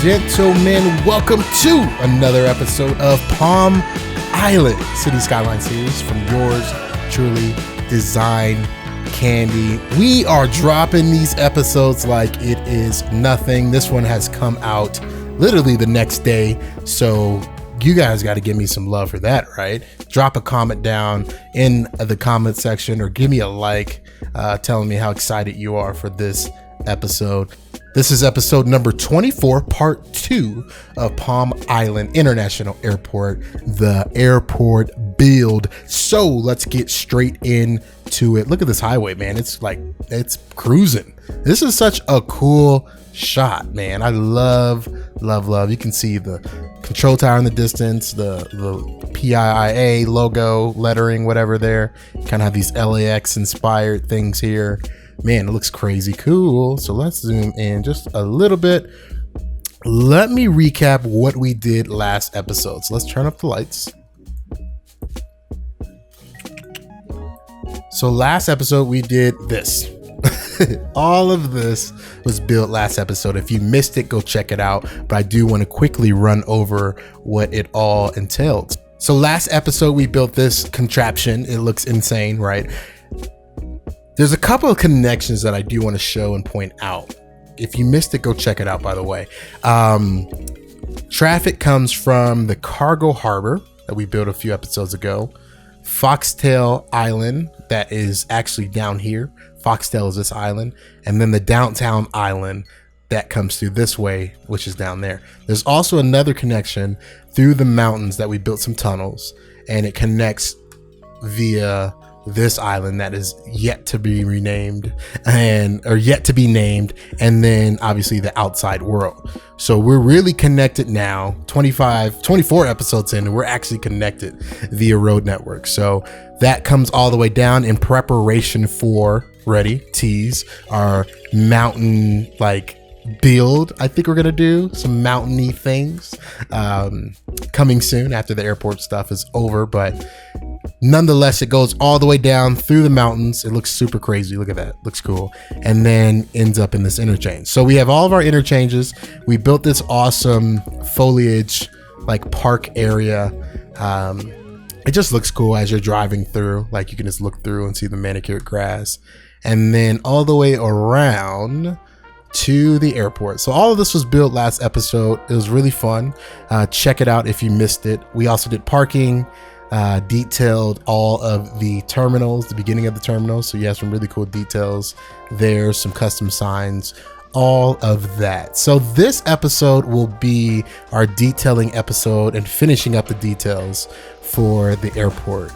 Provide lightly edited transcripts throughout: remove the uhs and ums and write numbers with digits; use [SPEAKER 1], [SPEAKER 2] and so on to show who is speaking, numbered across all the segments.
[SPEAKER 1] gentlemen, welcome to another episode of Palm Island City Skylines series from yours truly, Design Candy. We are dropping these episodes like it is nothing. This one has come out literally the next day, so you guys got to give me some love for that, right? Drop a comment down in the comment section or give me a like telling me how excited you are for this episode. This is episode number 24, part 2 of Palm Island International Airport, the airport build. So let's get straight into it. Look at this highway, man. It's cruising. This is such a cool shot, man. I love. You can see the control tower in the distance, the PIIA logo lettering, whatever there. Kind of have these LAX inspired things here. Man, it looks crazy cool. So let's zoom in just a little bit. Let me recap what we did last episode. So let's turn up the lights. So last episode we did this. All of this was built last episode. If you missed it, go check it out. But I do want to quickly run over what it all entailed. So last episode we built this contraption. It looks insane, right? There's a couple of connections that I do want to show and point out. If you missed it, go check it out, by the way. Traffic comes from the cargo harbor that we built a few episodes ago. Foxtail Island, that is actually down here. Foxtail is this island. And then the downtown island that comes through this way, which is down there. There's also another connection through the mountains that we built some tunnels, and it connects via this island that is yet to be renamed or yet to be named, and then obviously the outside world. So we're really connected now. 24 episodes in, and we're actually connected via road network. So that comes all the way down in preparation for, ready, tease, our mountain build. I think we're gonna do some mountainy things coming soon after the airport stuff is over, but nonetheless, it goes all the way down through the mountains. It looks super crazy. Look at that. Looks cool. And then ends up in this interchange. So we have all of our interchanges. We built this awesome foliage park area. It just looks cool as you're driving through. You can just look through and see the manicured grass. And then all the way around to the airport. So all of this was built last episode. It was really fun. Check it out if you missed it. We also did parking. Detailed all of the terminals, the beginning of the terminals. So you have some really cool details there, some custom signs, all of that. So this episode will be our detailing episode and finishing up the details for the airport.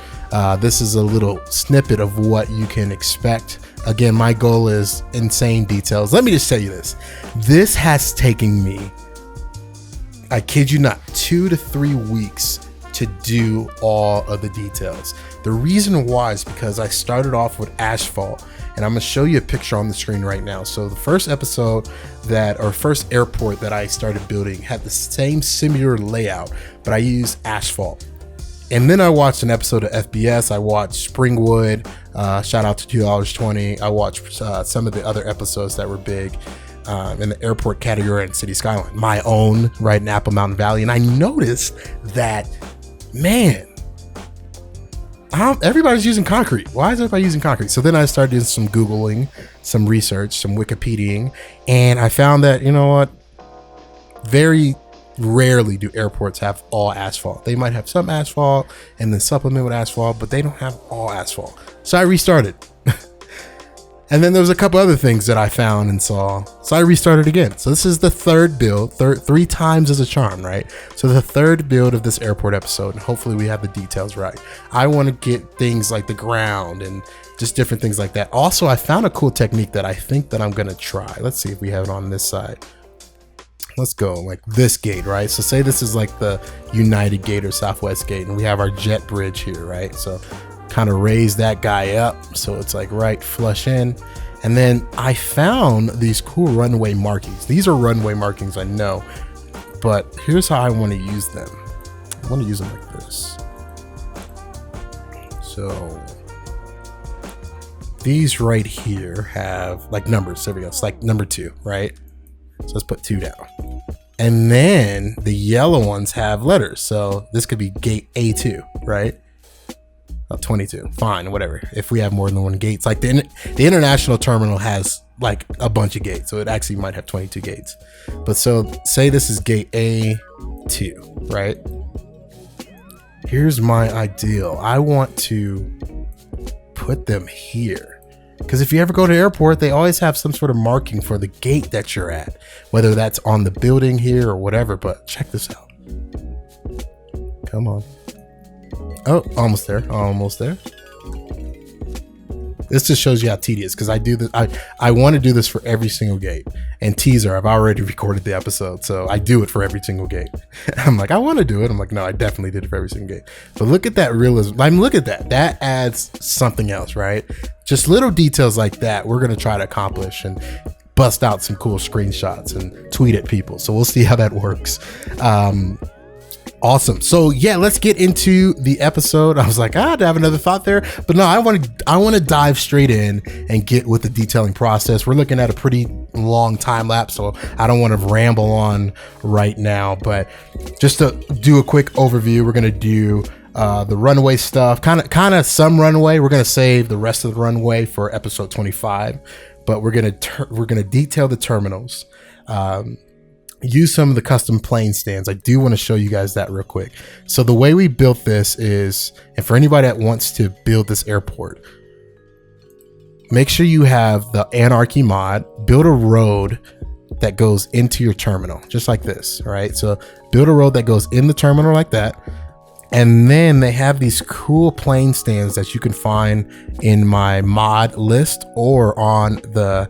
[SPEAKER 1] This is a little snippet of what you can expect. Again, my goal is insane details. Let me just tell you this. This has taken me, I kid you not, 2 to 3 weeks to do all of the details. The reason why is because I started off with asphalt, and I'm gonna show you a picture on the screen right now. So the first episode first airport that I started building had the same similar layout, but I used asphalt. And then I watched an episode of FBS. I watched Springwood, shout out to $2.20. I watched some of the other episodes that were big in the airport category in City Skyline, my own, right in Apple Mountain Valley. And I noticed that, man, everybody's using concrete. Why is everybody using concrete? So then I started doing some Googling, some research, some Wikipediaing, and I found that, you know what, very rarely do airports have all asphalt. They might have some asphalt and then supplement with asphalt, but they don't have all asphalt. So I restarted. And then there was a couple other things that I found and saw. So I restarted again. So this is the third build. Three times is a charm, right? So the third build of this airport episode, and hopefully we have the details right. I want to get things like the ground and just different things like that. Also, I found a cool technique that I think that I'm going to try. Let's see if we have it on this side. Let's go like this gate, right? So say this is like the United Gate or Southwest Gate, and we have our jet bridge here, right? So kind of raise that guy up so it's right flush in. And then I found these cool runway markings. These are runway markings, I know, but here's how I want to use them. I want to use them like this. So these right here have numbers. There we go. It's number 2, right? So let's put 2 down. And then the yellow ones have letters. So this could be gate A2, right? 22, fine, whatever. If we have more than one gates, like the international terminal has like a bunch of gates, so it actually might have 22 gates. But so say this is gate A2, right? Here's my ideal. I want to put them here, because if you ever go to the airport, they always have some sort of marking for the gate that you're at, whether that's on the building here or whatever. But check this out. Come on. Oh, almost there. Almost there. This just shows you how tedious, because I do this. I want to do this for every single gate. And teaser, I've already recorded the episode, so I do it for every single gate. I'm like, I want to do it. I'm like, no, I definitely did it for every single gate. But look at that realism. I mean, look at that. That adds something else, right? Just little details like that we're going to try to accomplish and bust out some cool screenshots and tweet at people. So we'll see how that works. Awesome. So yeah, let's get into the episode. I was like, I have another thought there, but no, I want to dive straight in and get with the detailing process. We're looking at a pretty long time lapse, so I don't want to ramble on right now, but just to do a quick overview, we're going to do the runway stuff, kind of some runway. We're going to save the rest of the runway for episode 25, but we're going to detail the terminals. Use some of the custom plane stands. I do want to show you guys that real quick. So the way we built this is, and for anybody that wants to build this airport, make sure you have the Anarchy mod, build a road that goes into your terminal, just like this, right? So build a road that goes in the terminal like that. And then they have these cool plane stands that you can find in my mod list or on the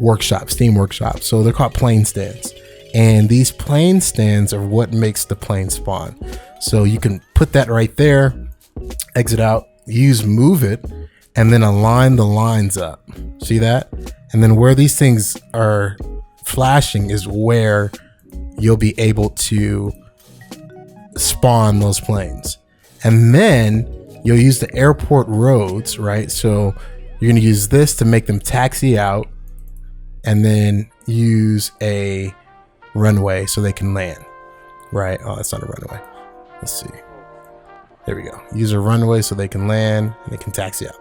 [SPEAKER 1] workshop, Steam workshop. So they're called plane stands. And these plane stands are what makes the plane spawn. So you can put that right there, exit out, use move it, and then align the lines up. See that? And then where these things are flashing is where you'll be able to spawn those planes. And then you'll use the airport roads, right? So you're going to use this to make them taxi out, and then use a runway so they can land, right? Oh, that's not a runway. Let's see. There we go. Use a runway so they can land and they can taxi out.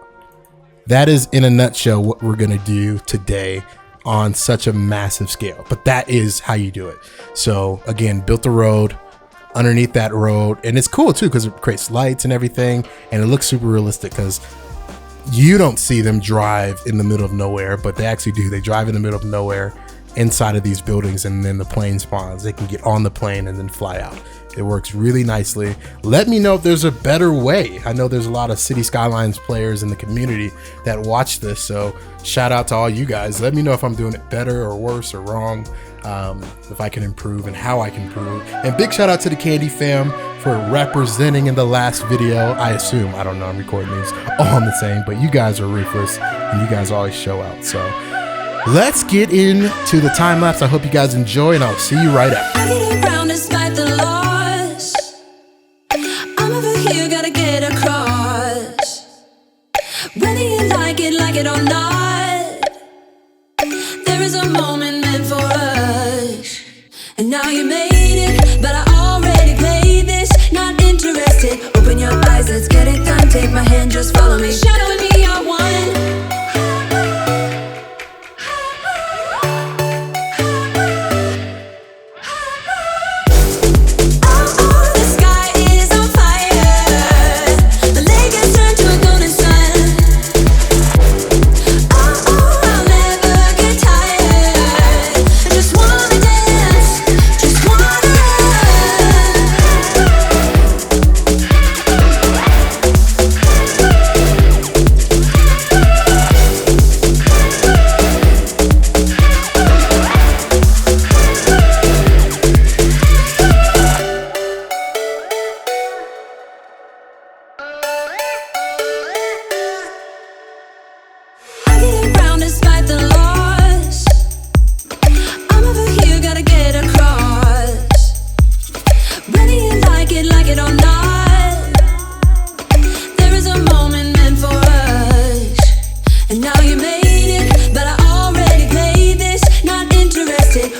[SPEAKER 1] That is in a nutshell what we're going to do today on such a massive scale, but that is how you do it. So again, built the road, underneath that road, and it's cool too because it creates lights and everything, and it looks super realistic because you don't see them drive in the middle of nowhere, but they actually do. They drive in the middle of nowhere inside of these buildings, and then the plane spawns. They can get on the plane and then fly out. It works really nicely. Let me know if there's a better way. I know there's a lot of City Skylines players in the community that watch this, so shout out to all you guys. Let me know if I'm doing it better or worse or wrong, if I can improve and how I can improve. And big shout out to the Candy fam for representing in the last video. I assume, I don't know, I'm recording these all on the same, but you guys are ruthless and you guys always show out. So let's get into the time lapse. I hope you guys enjoy, and I'll see you right after.
[SPEAKER 2] I get around despite the loss. I'm over here, gotta get across. Whether you like it or not, there is a moment meant for us. And now you made it, but I already played this. Not interested, open your eyes, let's get it done. Take my hand, just follow me. Shadow me, I won.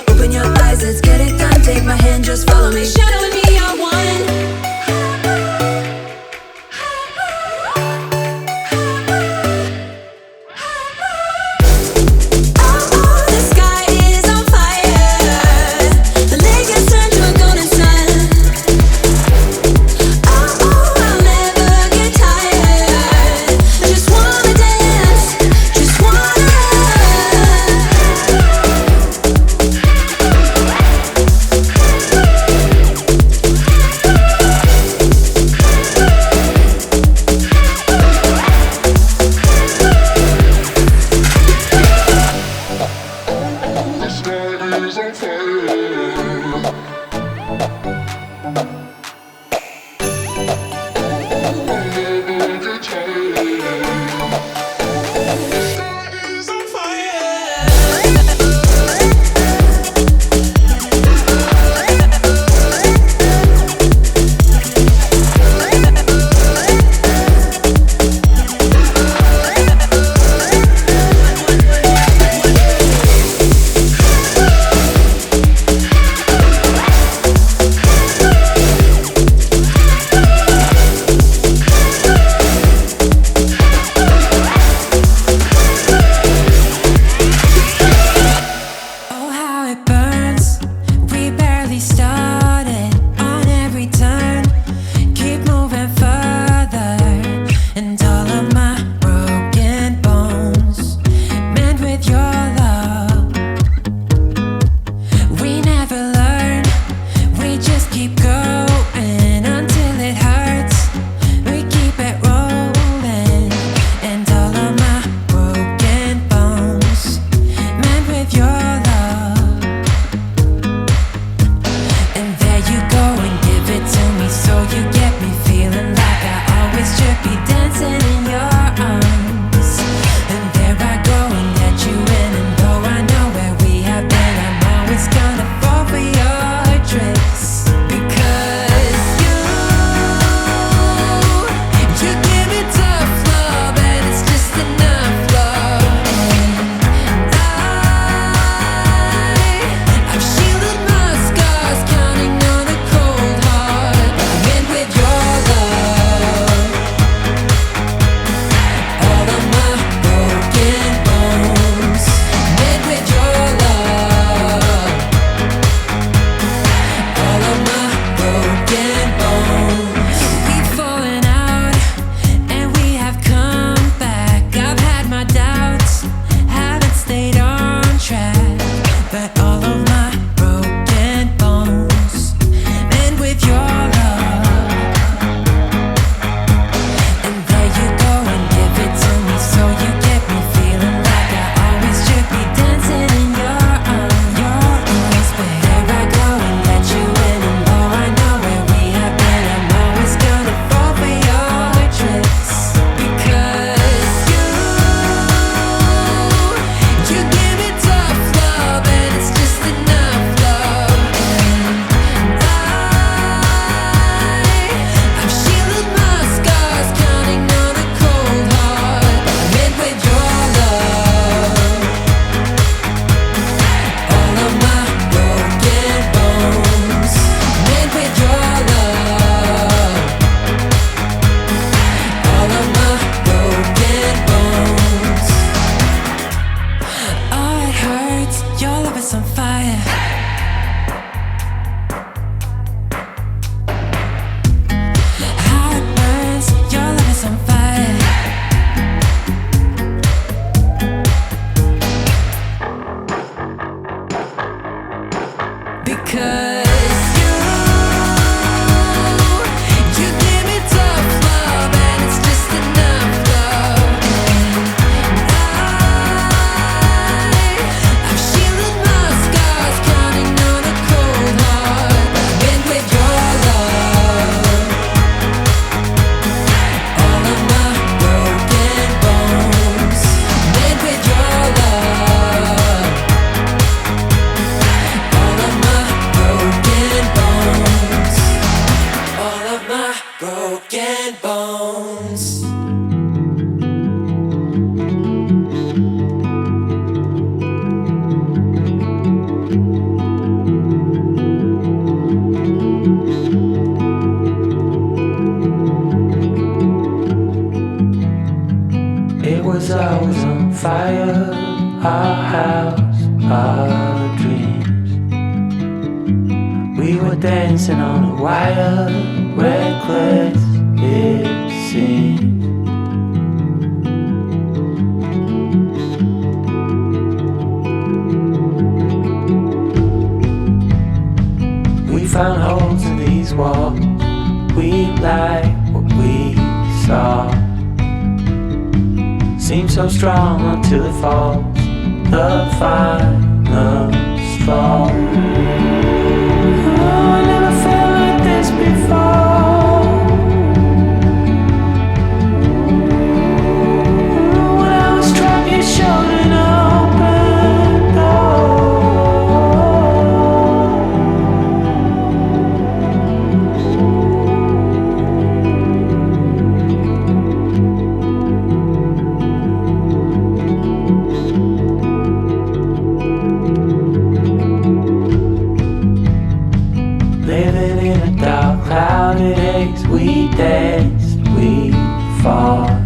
[SPEAKER 2] Open your eyes, let's get it done. broken bones. We've fallen out and we have come back. I've had my doubts, haven't stayed on track, but all of my broken bones mend with your love. And there you go and give it to me, so you get me feeling like I always should be dancing in your arms. But here I go and let you in, and though I know where we have been, I'm always gonna fall for your tricks. Because you give me tough love, and it's just enough love. And I've shielded my scars, counting on a cold heart. I'm in with your love. All of my broken bones, made with your love. All of my broken bones. Oh, it hurts, your love is on fire. How it burns, your love is on fire. Because you give me tough love, and it's just enough love. And I've shielded my scars, counting on a cold heart. I'm in with your love. All of my broken bones, made with your love. All of my broken bones. All of my broken bones.
[SPEAKER 3] It was always on fire, our house, our dreams. We were dancing on a wire, reckless it seemed. We found holes in these walls, we like what we saw. Seems so strong until it falls, the final straw. Oh, I never felt like this before. When I was trapped, you showed an open door. Living in a dark, clouded haze, we danced, we fought.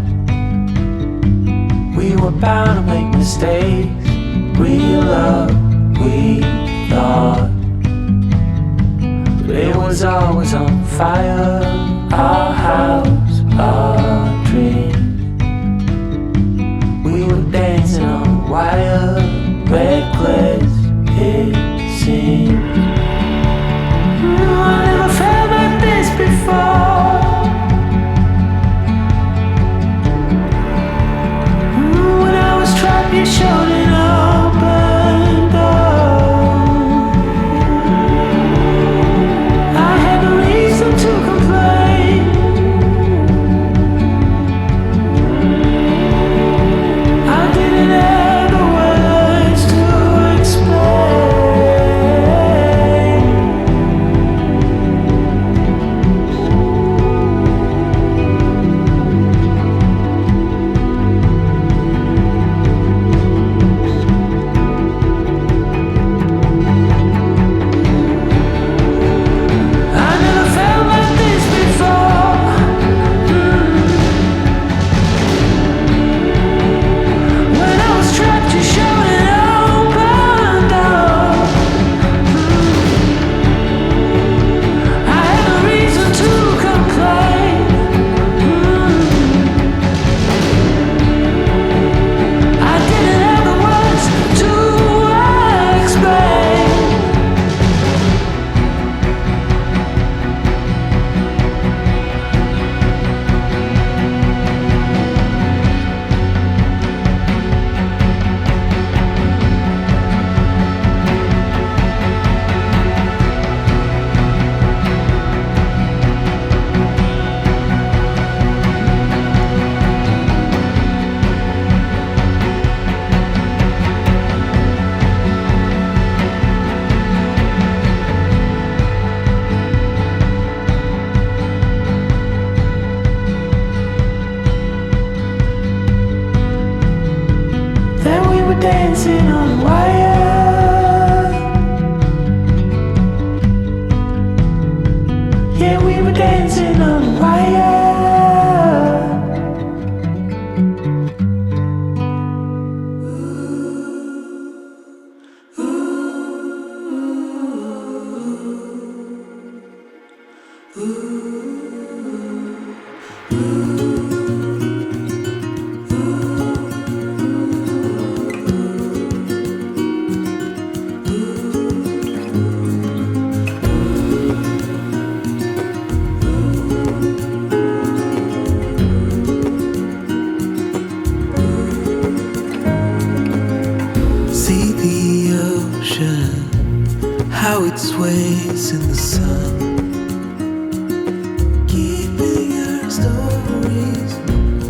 [SPEAKER 3] We were bound to make mistakes, real love, we thought. But it was always on fire, our house, our dreams. We were dancing on a wire, reckless it seemed. I never felt like this before. When I was trapped, you showed an open door. I had no reason to complain. dancing on wire. Yeah, we were dancing on wire.
[SPEAKER 4] See the ocean, how it sways in the sun, keeping our stories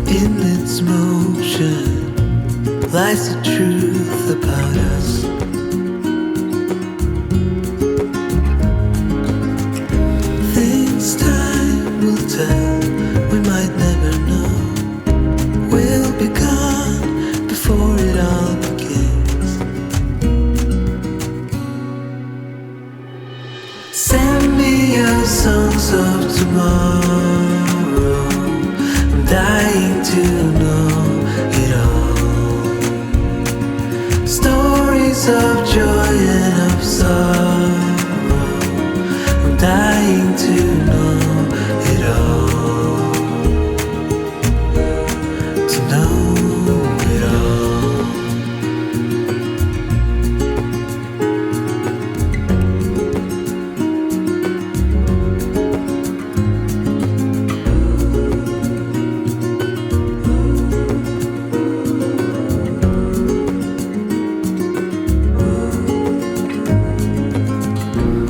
[SPEAKER 4] in its motion. Lies the truth about us. Things time will tell, we might never know. We'll be gone before it all begins. Send me your songs of tomorrow. I'm dying to know it all. Stories of joy and of sorrow. I'm dying to know it all. To know it all.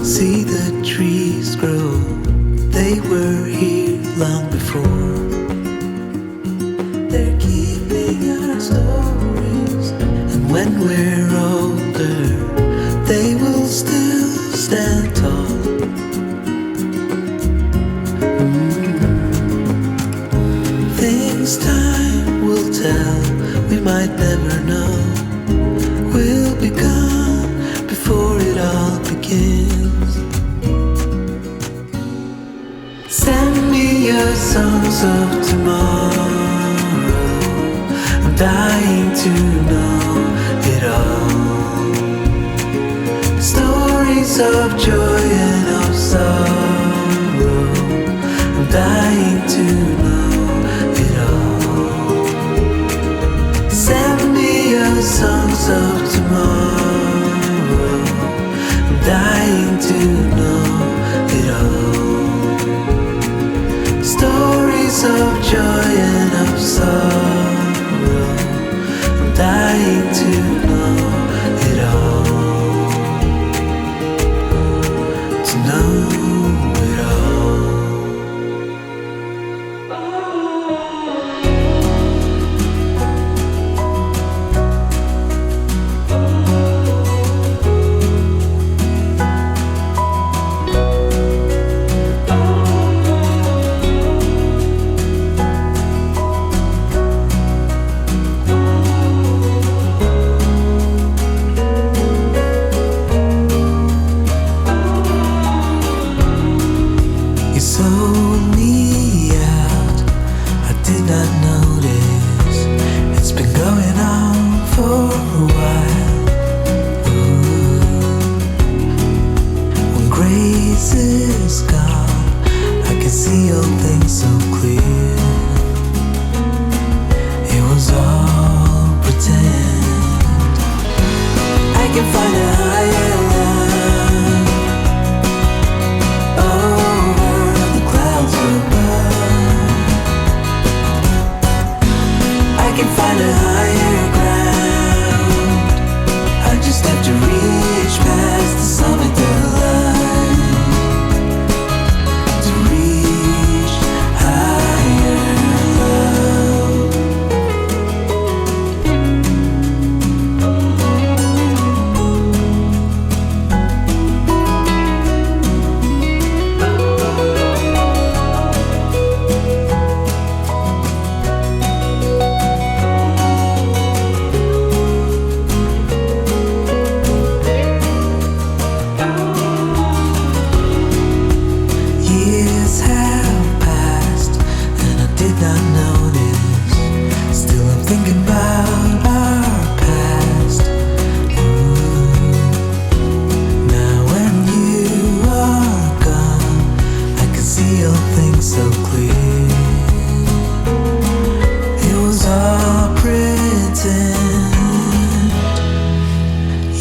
[SPEAKER 4] See the trees grow, they were here long before. They're keeping our stories, and when we're older, they will still stand tall. Things time will tell, we might never know. We'll be gone before it all begins. Send me your songs of tomorrow. I'm dying to know it all. Stories of joy and of sorrow. I'm dying to know it all. Send me your songs of tomorrow. I'm dying to know it all. Stories of joy and of sorrow. I'm dying to know it all. To know it all. You sold me out, I did not notice. It's been going on for a while. Ooh. When grace is gone, I can see all things so clear. It was all pretend. I can find a higher line over the clouds above. I can find a higher ground. I just have to reach past the summit line to reach higher. thinking about our past. Ooh. Now when you are gone, I can see all things so clear. It was all pretend.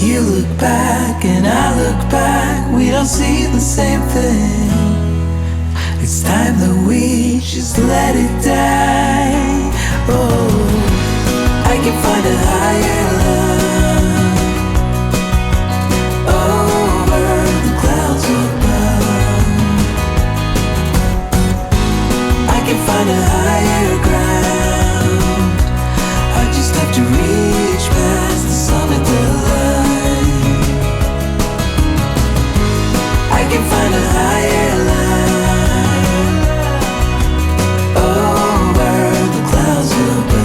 [SPEAKER 4] You look back and I look back, we don't see the same thing. It's time that we just let it die. Oh, I can find a higher love over the clouds above. I can find a higher ground. I just have to reach past the summit line. I can find a higher line over the clouds above.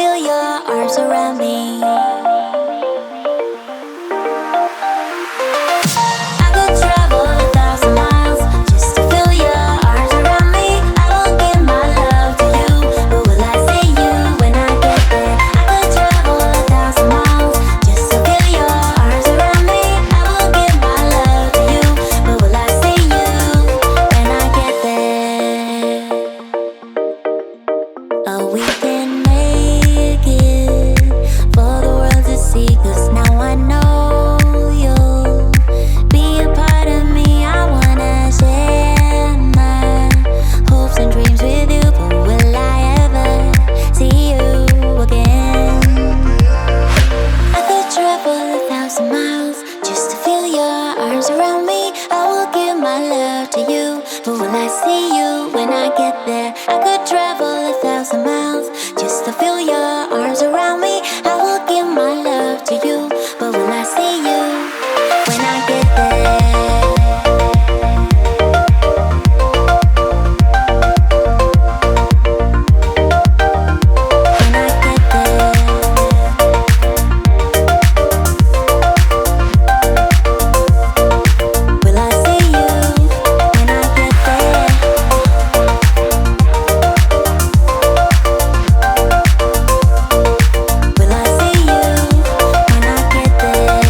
[SPEAKER 2] feel your arms around me. I could travel 1,000 miles just to feel your arms around me. I will give my love to you, but will I see you when I get there? I could travel 1,000 miles just to feel your arms around me. I will give my love to you, but will I see you when I get there? Oh, we can make it for the world to see, 'cause now I know you'll be a part of me. I wanna share my hopes and dreams with you, but will I ever see you again? I could travel 1,000 miles just to feel your arms around me. I will give my love to you, but will I see you when I get there? I could travel 1,000 miles just to feel your arms around me. I will give my love to you, but will I see you when I get there? When I get there, will I see you when I get there? Will I see you when I get there?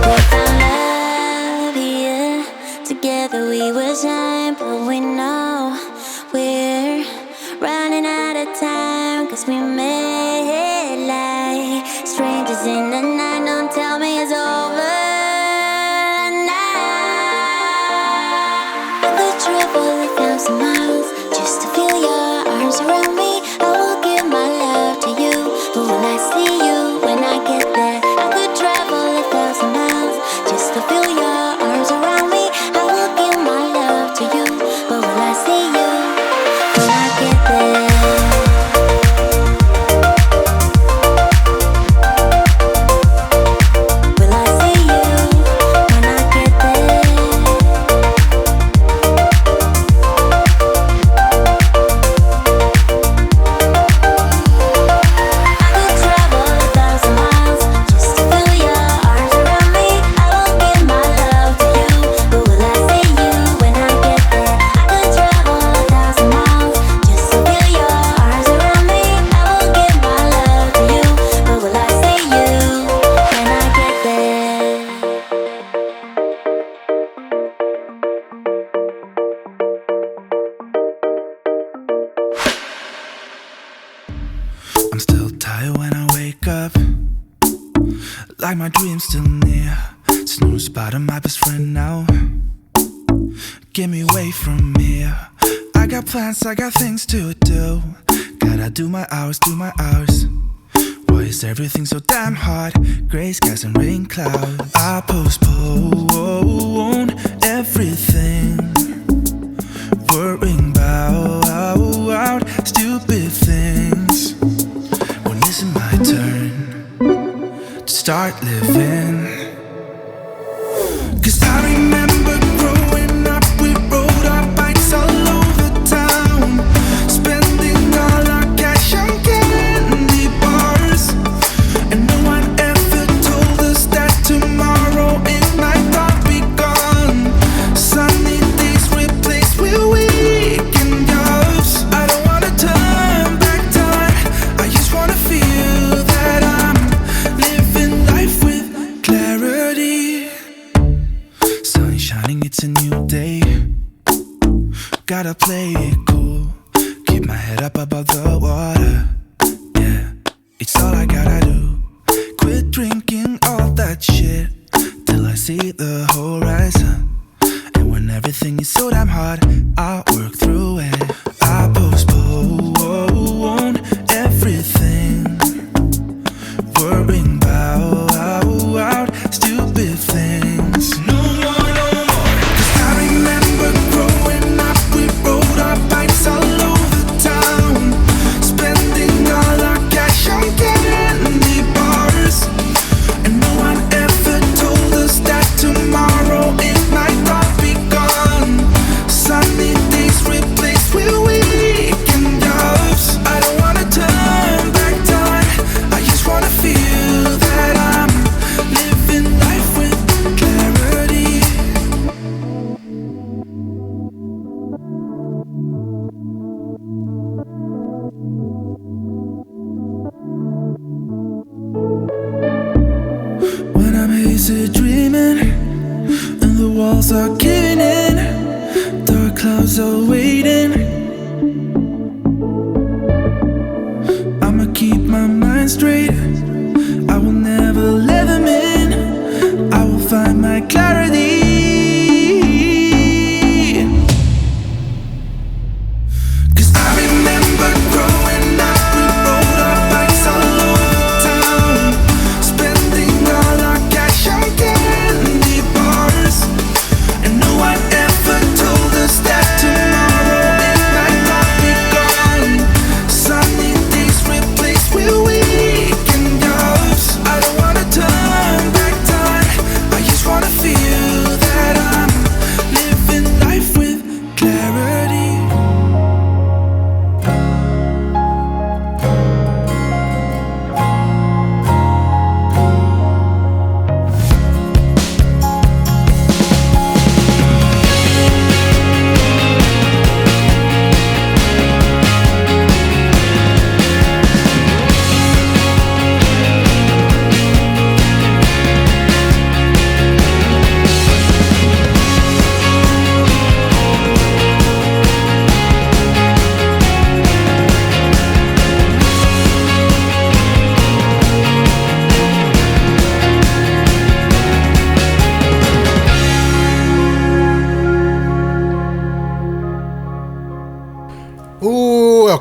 [SPEAKER 2] We found love here, together we will shine, but we know we're running out of time, 'cause we made like strangers in the night. Don't tell me it's over now. I could travel 1,000 miles just to feel your arms around me. I will give my love to you, but will I see you when I get there? I could travel 1,000 miles just to feel your arms around me. I will give my love to you, but will I see you when I get there? Will I see you when I get there? I could travel 1,000 miles just to feel your arms around me. I will give my love to you, but will I see you when I get there? I could travel 1,000 miles just to feel your arms around me. I will give my love to you, but will I see you when I get there?
[SPEAKER 4] I'm still tired when I wake up, like my dream's still near. Snooze bottom, my best friend now. Get me away from here. I got plans, I got things to do. Gotta do my hours, do my hours. Why is everything so damn hard? Gray skies and rain clouds. I postpone everything, worrying about stupid things. When is it my turn to start living? 'Cause I remember growing up, we rode our bikes all over town, spending all our cash on candy bars. And no one ever told us that tomorrow it might not be gone. Sunny days replaced with weekend jobs. I don't wanna turn back time, I just wanna feel that I'm living life with clarity. Sun shining, it's a new day. Gotta play it cool, keep my head up above the water. Yeah, it's all I gotta do. Quit drinking all that shit till I see the horizon. And when everything is so damn hard, I'll work through it. I postpone everything, worrying about stupid things. No more, no more. 'Cause I remember growing up, we rode our bikes all over town, spending all our cash on candy bars. And no one ever told us that tomorrow it might not be gone.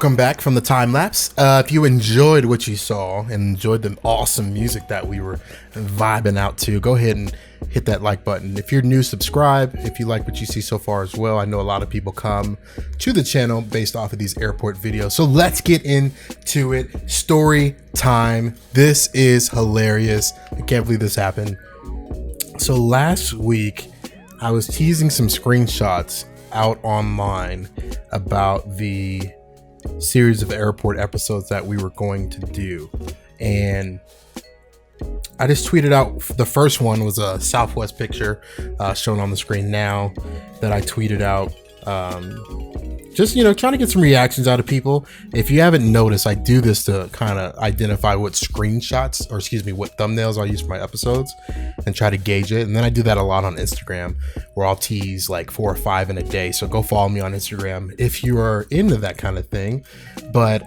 [SPEAKER 1] Welcome back from the time lapse. If you enjoyed what you saw and enjoyed the awesome music that we were vibing out to, go ahead and hit that like button. If you're new, subscribe if you like what you see so far as well. I know a lot of people come to the channel based off of these airport videos. So let's get into it. Story time. This is hilarious. I can't believe this happened. So last week, I was teasing some screenshots out online about the series of airport episodes that we were going to do, and I just tweeted out the first one was a Southwest picture shown on the screen now that I tweeted out, just trying to get some reactions out of people. If you haven't noticed, I do this to kind of identify what screenshots, or excuse me, what thumbnails I'll use for my episodes and try to gauge it. And then I do that a lot on Instagram, where I'll tease like 4 or 5 in a day. So go follow me on Instagram if you are into that kind of thing. But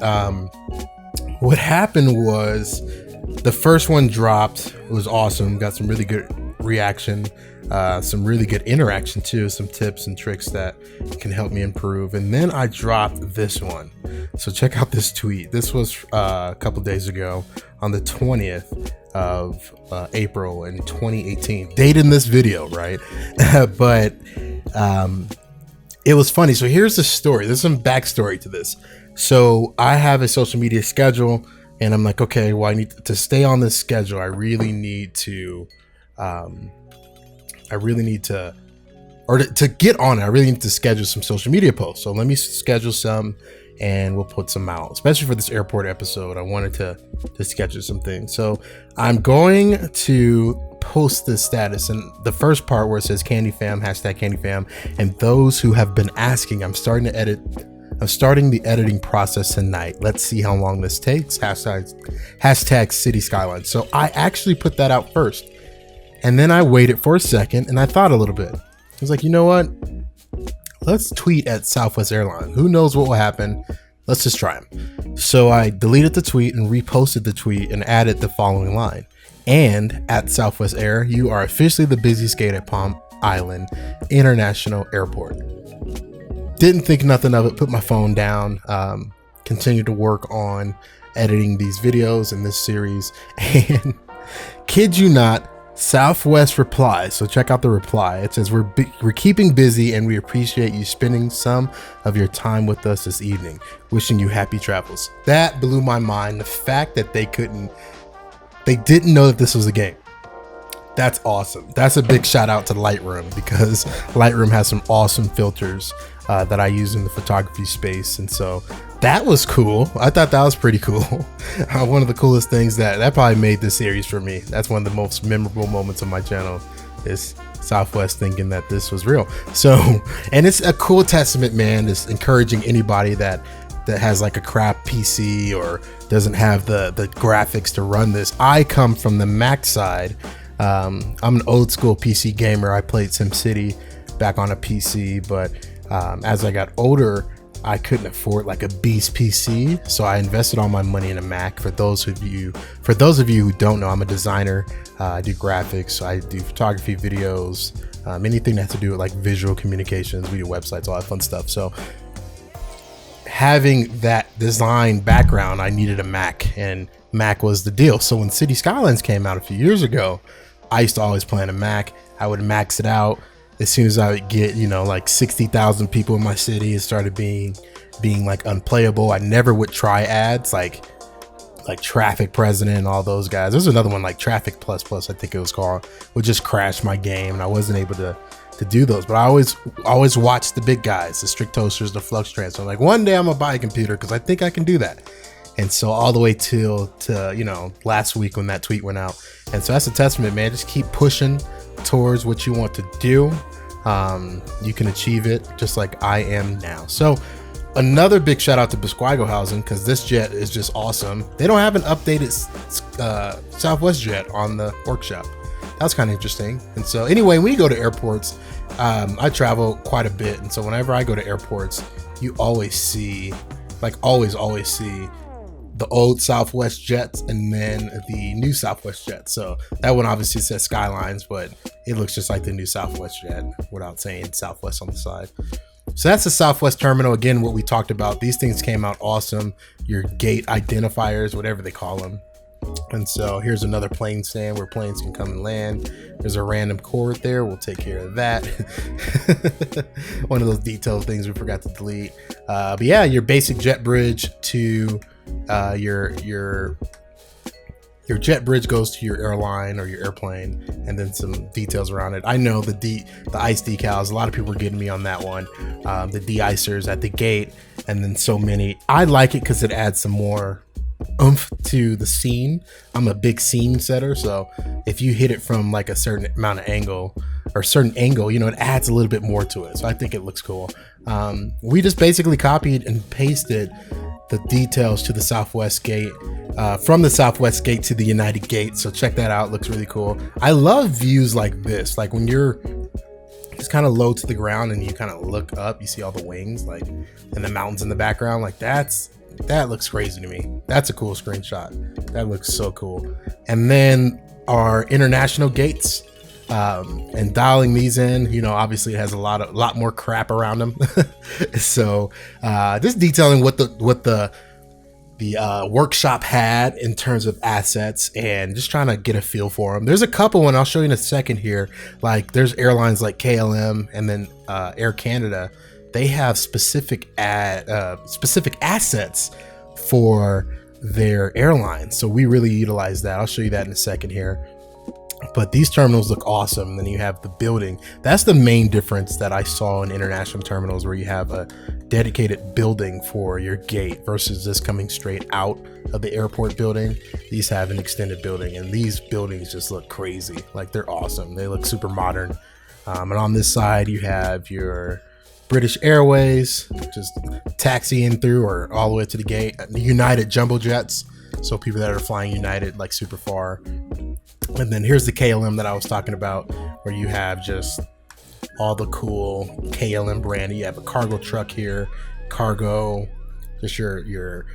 [SPEAKER 1] what happened was the first one dropped. It was awesome. Got some really good reaction, some really good interaction too, some tips and tricks that can help me improve. And then I dropped this one. So check out this tweet. This was a couple days ago on the 20th of April in 2018. Dating this video, right? But it was funny. So here's the story. There's some backstory to this. So I have a social media schedule, and I'm like, okay, well, I need to stay on this schedule. I really need to get on it. I really need to schedule some social media posts. So let me schedule some and we'll put some out, especially for this airport episode. I wanted to schedule some things. So I'm going to post this status, and the first part where it says Candy Fam, hashtag Candy Fam, and those who have been asking, I'm starting the editing process tonight. Let's see how long this takes. Hashtag City Skylines. So I actually put that out first. And then I waited for a second and I thought a little bit. I was like, you know what? Let's tweet at Southwest Airlines. Who knows what will happen? Let's just try them. So I deleted the tweet and reposted the tweet and added the following line. And at Southwest Air, you are officially the busiest gate at Palm Island International Airport. Didn't think nothing of it, put my phone down, continued to work on editing these videos in this series. And kid you not, Southwest replies. So check out the reply. It says, we're keeping busy and we appreciate you spending some of your time with us this evening. Wishing you happy travels. That blew my mind. The fact that they didn't know that this was a game. That's awesome. That's a big shout out to Lightroom, because Lightroom has some awesome filters that I use in the photography space. And so that was cool. I thought that was pretty cool. One of the coolest things that probably made this series for me. That's one of the most memorable moments of my channel, is Southwest thinking that this was real. So, and it's a cool testament, man. It's encouraging anybody that has like a crap PC or doesn't have the graphics to run this. I come from the Mac side. I'm an old school PC gamer. I played SimCity back on a PC, but as I got older, I couldn't afford like a beast PC, so I invested all my money in a Mac. For those of you who don't know, I'm a designer. I do graphics, I do photography, videos, anything that has to do with like visual communications, we do websites, all that fun stuff. So having that design background, I needed a Mac, and Mac was the deal. So when City Skylines came out a few years ago, I used to always play on a Mac. I would max it out. As soon as I would get, like 60,000 people in my city, it started being like unplayable. I never would try ads like Traffic President and all those guys. There's another one like Traffic Plus, I think it was called, would just crash my game, and I wasn't able to do those. But I always watched the big guys, the Strict Toasters, the Flux Transfer. Like, one day I'm gonna buy a computer because I think I can do that. And so all the way to last week when that tweet went out. And so that's a testament, man. Just keep pushing towards what you want to do. You can achieve it just like I am now. So another big shout out to Bisquago-Housing, because this jet is just awesome. They don't have an updated Southwest jet on the workshop. That's kind of interesting. And so anyway, when you go to airports, I travel quite a bit. And so whenever I go to airports, you always see, always see the old Southwest jets and then the new Southwest jet. So that one obviously says Skylines, but it looks just like the new Southwest jet without saying Southwest on the side. So that's the Southwest Terminal. Again, what we talked about, these things came out awesome. Your gate identifiers, whatever they call them. And so here's another plane stand where planes can come and land. There's a random cord there. We'll take care of that. One of those detailed things we forgot to delete. But yeah, your basic jet bridge to your jet bridge goes to your airline or your airplane, and then some details around it. I know the ice decals, a lot of people are getting me on that one. The de-icers at the gate, and then so many. I like it because it adds some more oomph to the scene. I'm a big scene setter, so if you hit it from like a certain amount of angle or certain angle, you know, it adds a little bit more to it. So I think it looks cool. We just basically copied and pasted the details to the Southwest gate, from the Southwest gate to the United gate. So check that out. Looks really cool. I love views like this, like when you're just kind of low to the ground and you kind of look up, you see all the wings, like, and the mountains in the background. Like that looks crazy to me. That's a cool screenshot. That looks so cool. And then our international gates, and dialing these in, you know, obviously it has a lot more crap around them. So just detailing what the workshop had in terms of assets, and just trying to get a feel for them. There's a couple, and I'll show you in a second here. Like there's airlines like KLM and then Air Canada. They have specific assets for their airlines, so we really utilize that. I'll show you that in a second here. But these terminals look awesome. And then you have the building. That's the main difference that I saw in international terminals, where you have a dedicated building for your gate versus this coming straight out of the airport building. These have an extended building, and these buildings just look crazy. Like they're awesome. They look super modern. And on this side, you have your British Airways, just taxiing through or all the way to the gate. United jumbo jets, so people that are flying United like super far. And then here's the KLM that I was talking about, where you have just all the cool KLM brand. You have a cargo truck here, cargo, just your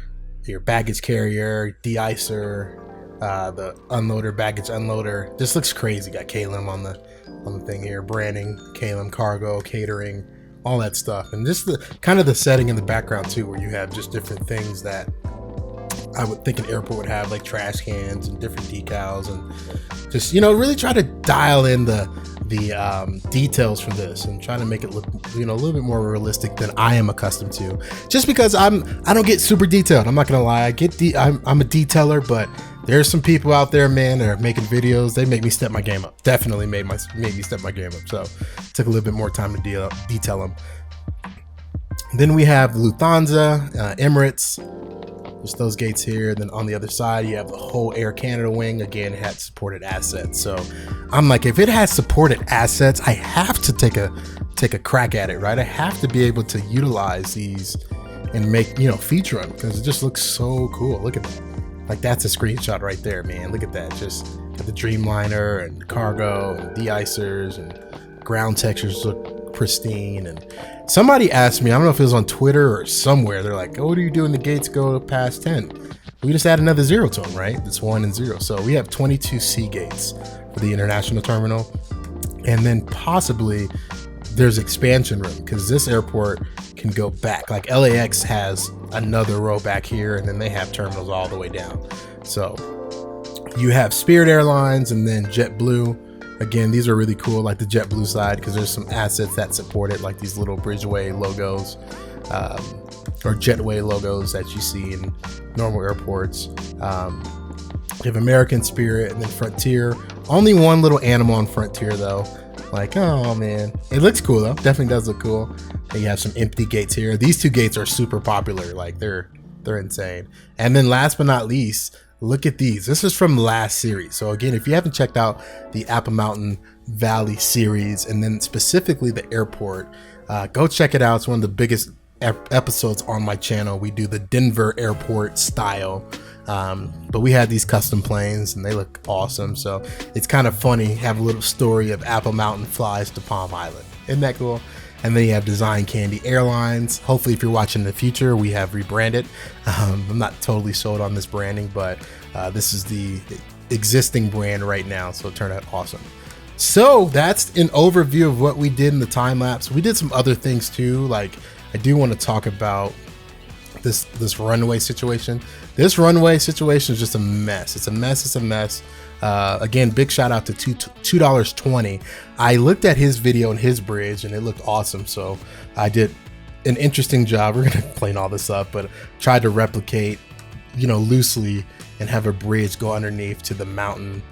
[SPEAKER 1] baggage carrier, de-icer, the unloader, baggage unloader. This looks crazy. Got KLM on the thing here, branding, KLM cargo, catering, all that stuff. And just the kind of the setting in the background too, where you have just different things that I would think an airport would have, like trash cans and different decals, and just, you know, really try to dial in the details for this and try to make it look, you know, a little bit more realistic than I am accustomed to. Just because I don't get super detailed. I'm not gonna lie. I'm a detailer, but there's some people out there, man, that are making videos. They make me step my game up. Definitely made me step my game up. So it took a little bit more time to detail them. Then we have Lufthansa, Emirates. Just those gates here. Then on the other side, you have the whole Air Canada wing. Again, it had supported assets. So I'm like, if it has supported assets, I have to take a crack at it, right? I have to be able to utilize these and make, you know, feature them, because it just looks so cool. Look at that. Like that's a screenshot right there, man. Look at that. Just got the Dreamliner and cargo and de-icers, and ground textures look pristine. And somebody asked me, I don't know if it was on Twitter or somewhere, they're like, oh, what do you do when the gates go past 10? We just add another 0 to them, right? It's 1 and 0. So we have 22 C gates for the international terminal. And then possibly there's expansion room, because this airport can go back. Like LAX has another row back here, and then they have terminals all the way down. So you have Spirit Airlines and then JetBlue. Again, these are really cool, like the JetBlue side, because there's some assets that support it, like these little Bridgeway logos, or Jetway logos that you see in normal airports. You have American, Spirit, and then Frontier. Only one little animal on Frontier though. Like, oh man, it looks cool though. Definitely does look cool. And you have some empty gates here. These two gates are super popular. Like they're insane. And then last but not least, look at these. This is from last series. So again, if you haven't checked out the Apple Mountain Valley series, and then specifically the airport, go check it out. It's one of the biggest episodes on my channel. We do the Denver airport style. But we had these custom planes and they look awesome. So it's kind of funny, have a little story of Apple Mountain flies to Palm Island. Isn't that cool? And then you have Design Candy Airlines. Hopefully if you're watching in the future, we have rebranded. I'm not totally sold on this branding, but this is the existing brand right now, so it turned out awesome. So that's an overview of what we did in the time lapse. We did some other things too. Like, I do want to talk about this runway situation. This runway situation is just a mess. It's a mess. Again, big shout out to $2.20. I looked at his video and his bridge and it looked awesome. So I did an interesting job. We're gonna clean all this up, but tried to replicate, loosely, and have a bridge go underneath to the mountain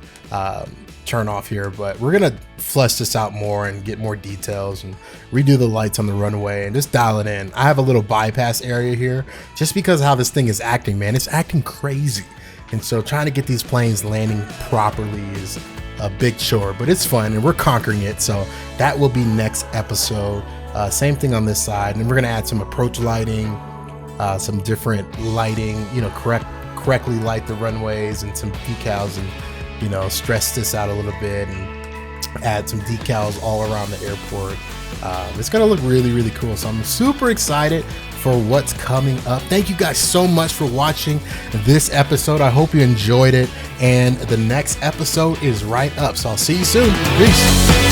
[SPEAKER 1] turn off here. But we're gonna flesh this out more and get more details and redo the lights on the runway and just dial it in. I have a little bypass area here just because of how this thing is acting, man. It's acting crazy. And so trying to get these planes landing properly is a big chore, but it's fun and we're conquering it. So that will be next episode. Same thing on this side. And we're going to add some approach lighting, some different lighting, correctly light the runways and some decals and, stress this out a little bit and add some decals all around the airport. It's going to look really, really cool. So I'm super excited for what's coming up. Thank you guys so much for watching this episode. I hope you enjoyed it. And the next episode is right up. So I'll see you soon. Peace.